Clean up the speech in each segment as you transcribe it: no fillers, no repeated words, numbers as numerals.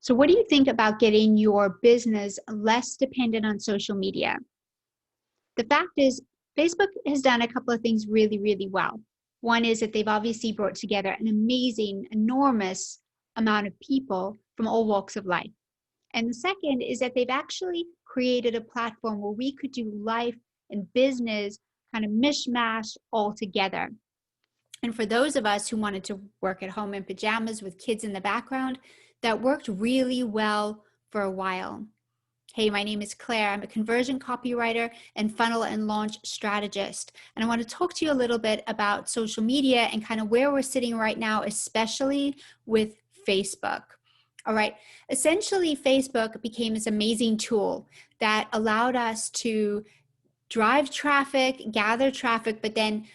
So what do you think about getting your business less dependent on social media? The fact is, Facebook has done a couple of things really, really well. One is that they've obviously brought together an amazing, enormous amount of people from all walks of life. And the second is that they've actually created a platform where we could do life and business kind of mishmash all together. And for those of us who wanted to work at home in pajamas with kids in the background, that worked really well for a while. Hey, my name is Claire. I'm a conversion copywriter and funnel and launch strategist. And I want to talk to you a little bit about social media and kind of where we're sitting right now, especially with Facebook. All right. Essentially, Facebook became this amazing tool that allowed us to drive traffic, gather traffic, but then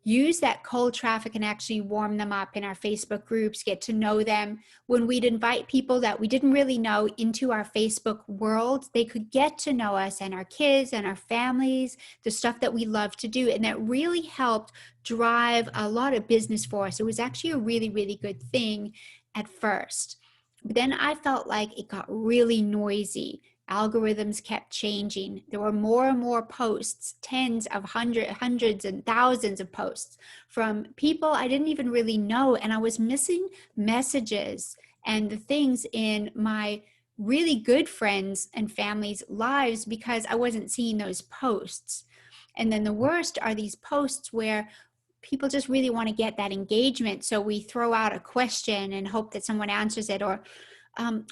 use that cold traffic and actually warm them up in our Facebook groups, get to know them. When we'd invite people that we didn't really know into our Facebook world, they could get to know us and our kids and our families, the stuff that we love to do. And that really helped drive a lot of business for us. It was actually a really, really good thing at first. But then I felt like it got really noisy. Algorithms kept changing. There were more and more posts, tens of hundreds and thousands of posts from people I didn't even really know. And I was missing messages and the things in my really good friends and family's lives because I wasn't seeing those posts. And then the worst are these posts where people just really want to get that engagement. So we throw out a question and hope that someone answers it, or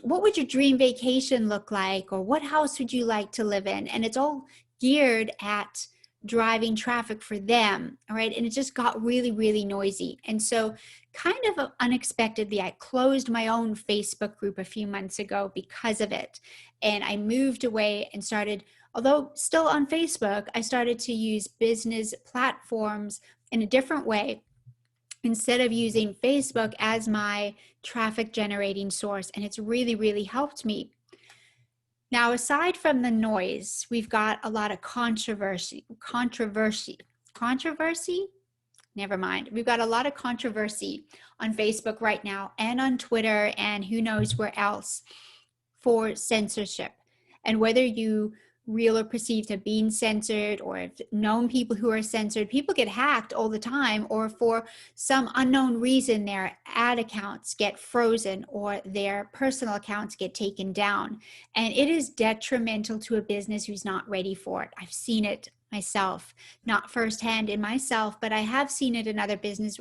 what would your dream vacation look like? Or what house would you like to live in? And it's all geared at driving traffic for them, all right? And it just got really, really noisy. And so kind of unexpectedly, I closed my own Facebook group a few months ago because of it. And I moved away and started, although still on Facebook, I started to use business platforms in a different way, instead of using Facebook as my traffic generating source. And it's really, really helped me. Now, aside from the noise, we've got a lot of controversy. Never mind. We've got a lot of controversy on Facebook right now and on Twitter and who knows where else for censorship. And whether you real or perceived have been censored or have known people who are censored, people get hacked all the time, or for some unknown reason their ad accounts get frozen or their personal accounts get taken down. And it is detrimental to a business who's not ready for it. I've seen it myself, not firsthand in myself, but I have seen it in other businesses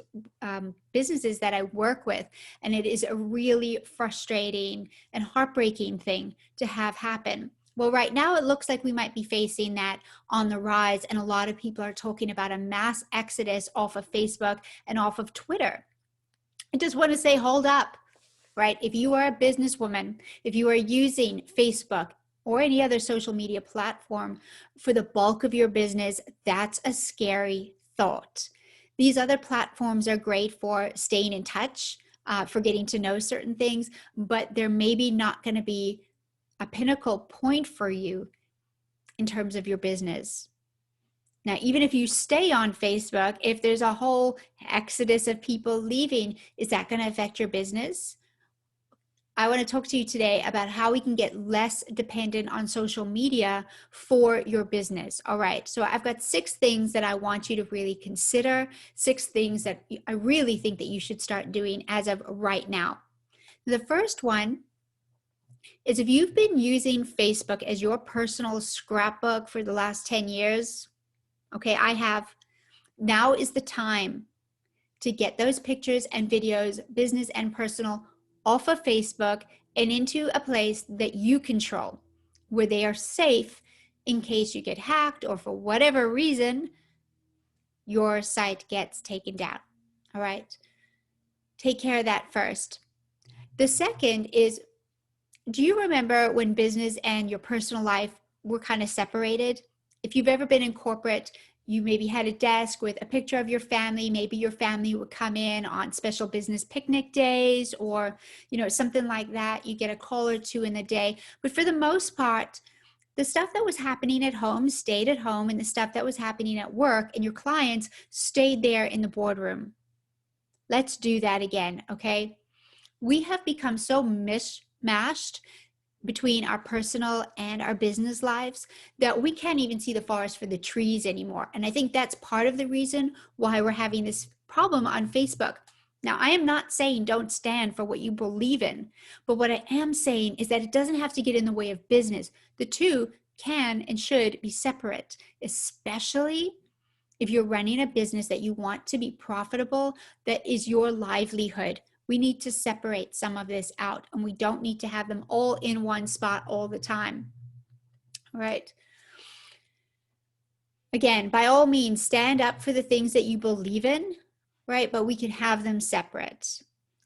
that I work with. And it is a really frustrating and heartbreaking thing to have happen. Well, right now it looks like we might be facing that on the rise, and a lot of people are talking about a mass exodus off of Facebook and off of Twitter. I just want to say, hold up, right? If you are a businesswoman, if you are using Facebook or any other social media platform for the bulk of your business, that's a scary thought. These other platforms are great for staying in touch, for getting to know certain things, but they're maybe not going to be a pinnacle point for you in terms of your business. Now, even if you stay on Facebook, if there's a whole exodus of people leaving, is that going to affect your business? I want to talk to you today about how we can get less dependent on social media for your business. All right, so I've got 6 things that I want you to really consider, 6 things that I really think that you should start doing as of right now. The first one is, if you've been using Facebook as your personal scrapbook for the last 10 years, okay, I have, now is the time to get those pictures and videos, business and personal, off of Facebook and into a place that you control, where they are safe in case you get hacked or for whatever reason, your site gets taken down, all right? Take care of that first. The second is, do you remember when business and your personal life were kind of separated? If you've ever been in corporate, you maybe had a desk with a picture of your family. Maybe your family would come in on special business picnic days, or, something like that. You get a call or two in the day. But for the most part, the stuff that was happening at home stayed at home, and the stuff that was happening at work and your clients stayed there in the boardroom. Let's do that again, okay? We have become so mashed between our personal and our business lives that we can't even see the forest for the trees anymore. And I think that's part of the reason why we're having this problem on Facebook. Now, I am not saying don't stand for what you believe in, but what I am saying is that it doesn't have to get in the way of business. The two can and should be separate, especially if you're running a business that you want to be profitable, that is your livelihood. We need to separate some of this out, and we don't need to have them all in one spot all the time. All right. Again, by all means, stand up for the things that you believe in, right? But we can have them separate.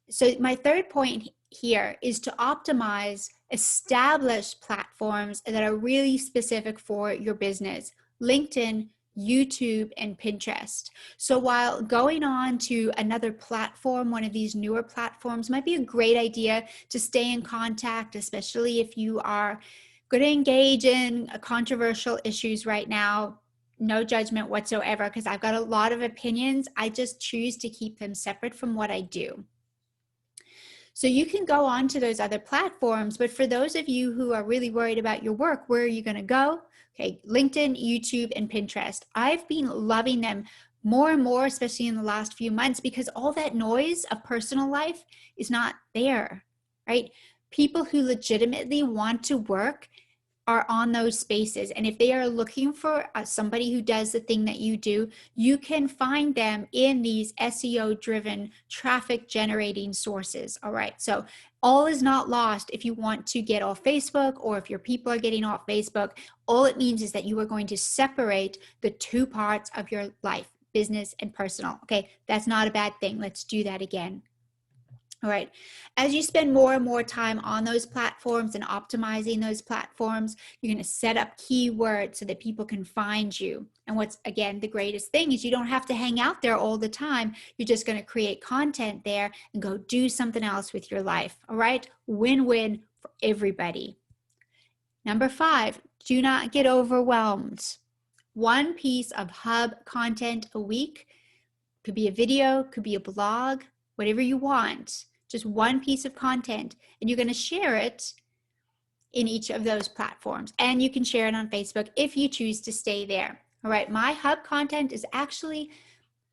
So my third point here is to optimize established platforms that are really specific for your business. LinkedIn, YouTube, and Pinterest. So while going on to another platform, one of these newer platforms, might be a great idea to stay in contact, especially if you are going to engage in controversial issues right now. No judgment whatsoever, because I've got a lot of opinions. I just choose to keep them separate from what I do. So you can go on to those other platforms, but for those of you who are really worried about your work, where are you going to go? Okay, LinkedIn, YouTube, and Pinterest. I've been loving them more and more, especially in the last few months, because all that noise of personal life is not there, right? People who legitimately want to work are on those spaces. And if they are looking for somebody who does the thing that you do, you can find them in these SEO driven traffic generating sources. All right. So all is not lost if you want to get off Facebook, or if your people are getting off Facebook. All it means is that you are going to separate the two parts of your life, business and personal. Okay. That's not a bad thing. Let's do that again. All right. As you spend more and more time on those platforms and optimizing those platforms, you're going to set up keywords so that people can find you. And what's, again, the greatest thing is you don't have to hang out there all the time. You're just going to create content there and go do something else with your life. All right. Win-win for everybody. Number 5, do not get overwhelmed. One piece of hub content a week, could be a video, could be a blog, whatever you want. Just one piece of content, and you're going to share it in each of those platforms. And you can share it on Facebook if you choose to stay there. All right, my hub content is actually,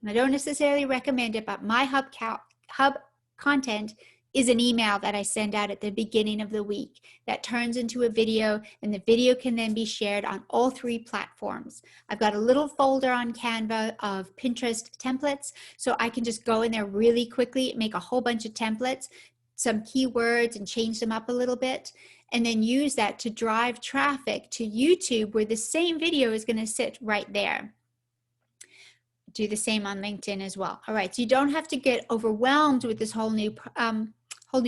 and I don't necessarily recommend it, but my hub content is an email that I send out at the beginning of the week that turns into a video, and the video can then be shared on all 3 platforms. I've got a little folder on Canva of Pinterest templates, so I can just go in there really quickly, make a whole bunch of templates, some keywords, and change them up a little bit, and then use that to drive traffic to YouTube, where the same video is going to sit right there. Do the same on LinkedIn as well. All right, so you don't have to get overwhelmed with this whole new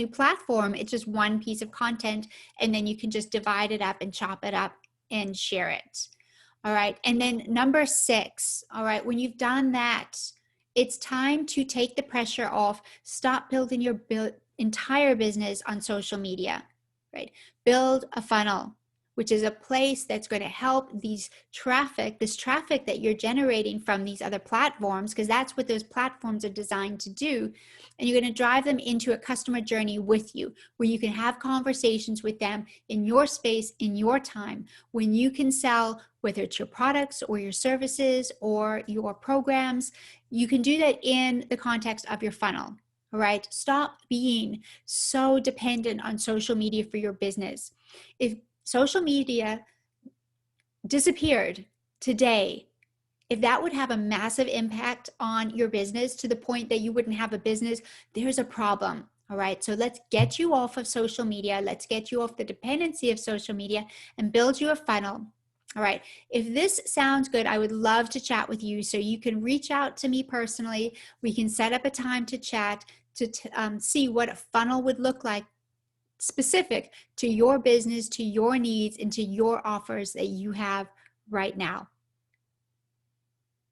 platform. It's just one piece of content, and then you can just divide it up and chop it up and share it. All right, and then number 6, all right, when you've done that, it's time to take the pressure off. Stop building your entire business on social media, right? Build a funnel, which is a place that's going to help this traffic that you're generating from these other platforms, because that's what those platforms are designed to do. And you're going to drive them into a customer journey with you, where you can have conversations with them in your space, in your time, when you can sell, whether it's your products or your services or your programs. You can do that in the context of your funnel. All right. Stop being so dependent on social media for your business. If social media disappeared today, if that would have a massive impact on your business to the point that you wouldn't have a business, there's a problem. All right. So let's get you off of social media. Let's get you off the dependency of social media and build you a funnel. All right. If this sounds good, I would love to chat with you. So you can reach out to me personally. We can set up a time to chat to see what a funnel would look like, specific to your business, to your needs, and to your offers that you have right now.